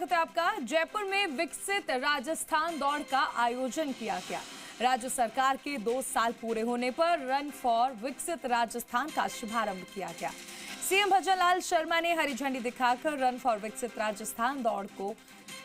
स्वागत है आपका। जयपुर में विकसित राजस्थान दौड़ का आयोजन किया गया। राज्य सरकार के 2 साल पूरे होने पर रन फॉर विकसित राजस्थान का शुभारंभ किया गया। सीएम भजनलाल शर्मा ने हरी झंडी दिखाकर रन फॉर विकसित राजस्थान दौड़ को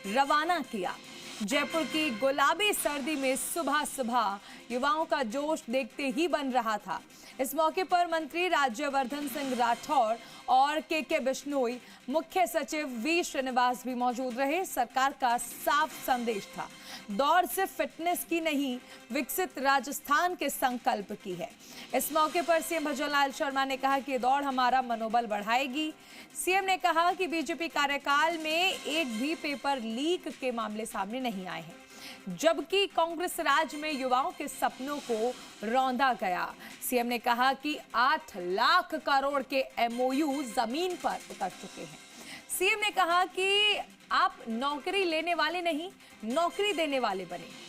रवाना किया। जयपुर की गुलाबी सर्दी में सुबह सुबह युवाओं का जोश देखते ही बन रहा था। इस मौके पर मंत्री राज्यवर्धन सिंह राठौर और के बिश्नोई, मुख्य सचिव वी श्रीनिवास भी मौजूद रहे। सरकार का साफ संदेश था, दौड़ सिर्फ फिटनेस की नहीं, विकसित राजस्थान के संकल्प की है। इस मौके पर सीएम भजनलाल शर्मा ने कहा कि ये दौड़ हमारा मनोबल बढ़ाएगी। सीएम ने कहा कि बीजेपी कार्यकाल में एक भी पेपर लीक के मामले सामने नहीं आए हैं, जबकि कांग्रेस राज में युवाओं के सपनों को रौंदा गया। सीएम ने कहा कि 8 लाख करोड़ के एमओयू जमीन पर उतर चुके हैं। सीएम ने कहा कि आप नौकरी लेने वाले नहीं, नौकरी देने वाले बने।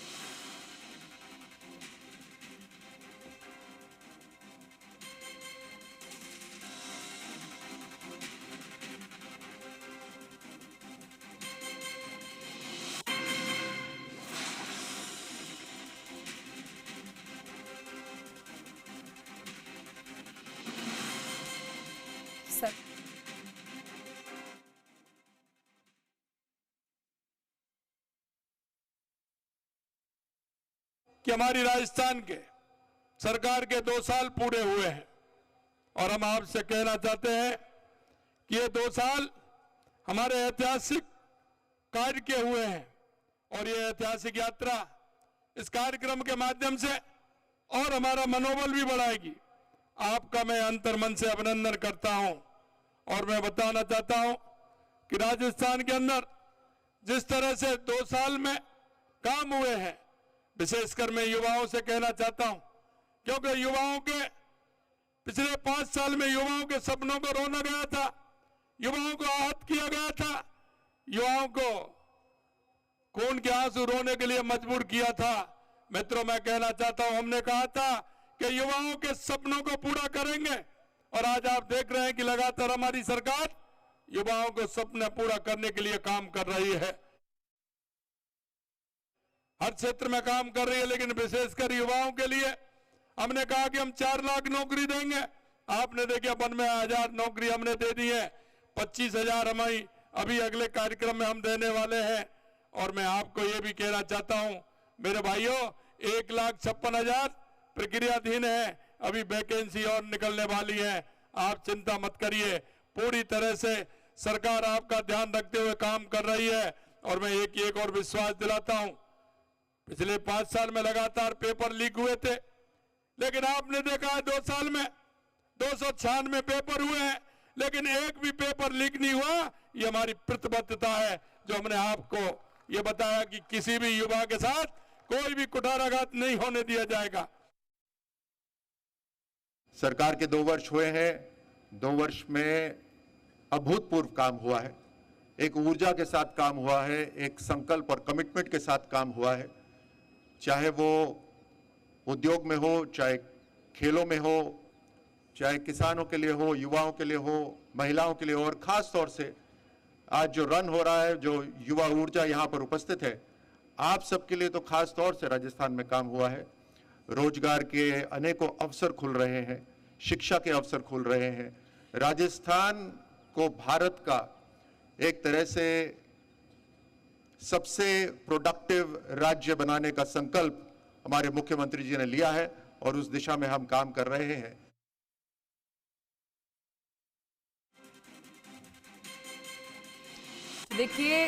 सर कि हमारी राजस्थान के सरकार के 2 साल पूरे हुए हैं और हम आपसे कहना चाहते हैं कि ये 2 साल हमारे ऐतिहासिक कार्य के हुए हैं और ये ऐतिहासिक यात्रा इस कार्यक्रम के माध्यम से और हमारा मनोबल भी बढ़ाएगी। आपका मैं अंतर्मन से अभिनंदन करता हूं और मैं बताना चाहता हूं कि राजस्थान के अंदर जिस तरह से 2 साल में काम हुए हैं, विशेषकर मैं युवाओं से कहना चाहता हूं, क्योंकि युवाओं के पिछले 5 साल में युवाओं के सपनों को रोना गया था, युवाओं को आहत किया गया था, युवाओं को खून के आंसू रोने के लिए मजबूर किया था। मित्रों, मैं कहना चाहता हूं, हमने कहा था कि युवाओं के सपनों को पूरा करेंगे और आज आप देख रहे हैं कि लगातार हमारी सरकार युवाओं को सपने पूरा करने के लिए काम कर रही है। हर क्षेत्र में काम कर रही है, लेकिन विशेषकर युवाओं के लिए हमने कहा कि हम 4 लाख नौकरी देंगे। आपने देखा 92,000 नौकरी हमने दे दी है, 25,000 हमें अभी अगले कार्यक्रम में हम देने वाले हैं। और मैं आपको ये भी कहना चाहता हूं मेरे भाइयों, 1,56,000 प्रक्रियाधीन है, अभी वैकेंसी और निकलने वाली है। आप चिंता मत करिए, पूरी तरह से सरकार आपका ध्यान रखते हुए काम कर रही है। और मैं एक और विश्वास दिलाता हूं, पिछले 5 साल में लगातार पेपर लीक हुए थे, लेकिन आपने देखा है 2 साल में 296 पेपर हुए हैं, लेकिन एक भी पेपर लीक नहीं हुआ। ये हमारी प्रतिबद्धता है, जो हमने आपको ये बताया कि किसी भी युवा के साथ कोई भी कुठाराघात नहीं होने दिया जाएगा। सरकार के 2 वर्ष हुए हैं। 2 वर्ष में अभूतपूर्व काम हुआ है, एक ऊर्जा के साथ काम हुआ है, एक संकल्प और कमिटमेंट के साथ काम हुआ है। चाहे वो उद्योग में हो, चाहे खेलों में हो, चाहे किसानों के लिए हो, युवाओं के लिए हो, महिलाओं के लिए हो, और खास तौर से आज जो रन हो रहा है, जो युवा ऊर्जा यहाँ पर उपस्थित है, आप सबके लिए तो खास तौर से राजस्थान में काम हुआ है। रोजगार के अनेकों अवसर खुल रहे हैं, शिक्षा के अवसर खुल रहे हैं। राजस्थान को भारत का एक तरह से सबसे प्रोडक्टिव राज्य बनाने का संकल्प हमारे मुख्यमंत्री जी ने लिया है और उस दिशा में हम काम कर रहे हैं। देखिए,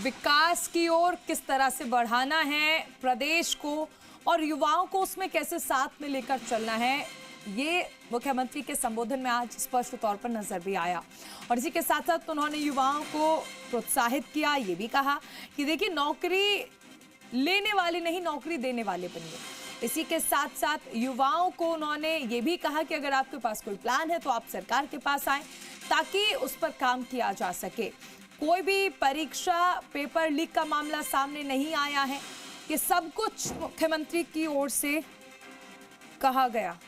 विकास की ओर किस तरह से बढ़ाना है प्रदेश को और युवाओं को उसमें कैसे साथ में लेकर चलना है, ये मुख्यमंत्री के संबोधन में आज स्पष्ट तौर पर नजर भी आया। और इसी के साथ साथ उन्होंने युवाओं को प्रोत्साहित किया, ये भी कहा कि देखिए, नौकरी लेने वाले नहीं, नौकरी देने वाले बनिए। इसी के साथ साथ युवाओं को उन्होंने ये भी कहा कि अगर आपके पास कोई प्लान है तो आप सरकार के पास आए, ताकि उस पर काम किया जा सके। कोई भी परीक्षा पेपर लीक का मामला सामने नहीं आया है, कि सब कुछ मुख्यमंत्री की ओर से कहा गया।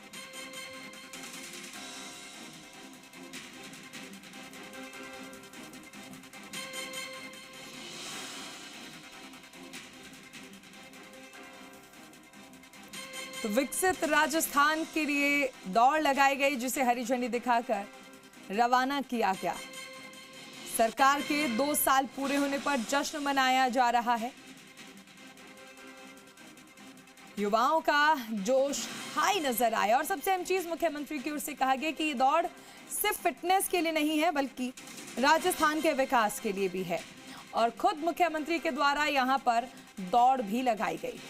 तो विकसित राजस्थान के लिए दौड़ लगाई गई, जिसे हरी झंडी दिखाकर रवाना किया गया। सरकार के 2 साल पूरे होने पर जश्न मनाया जा रहा है। युवाओं का जोश हाई नजर आया और सबसे अहम चीज मुख्यमंत्री की ओर से कहा गया कि ये दौड़ सिर्फ फिटनेस के लिए नहीं है, बल्कि राजस्थान के विकास के लिए भी है। और खुद मुख्यमंत्री के द्वारा यहां पर दौड़ भी लगाई गई।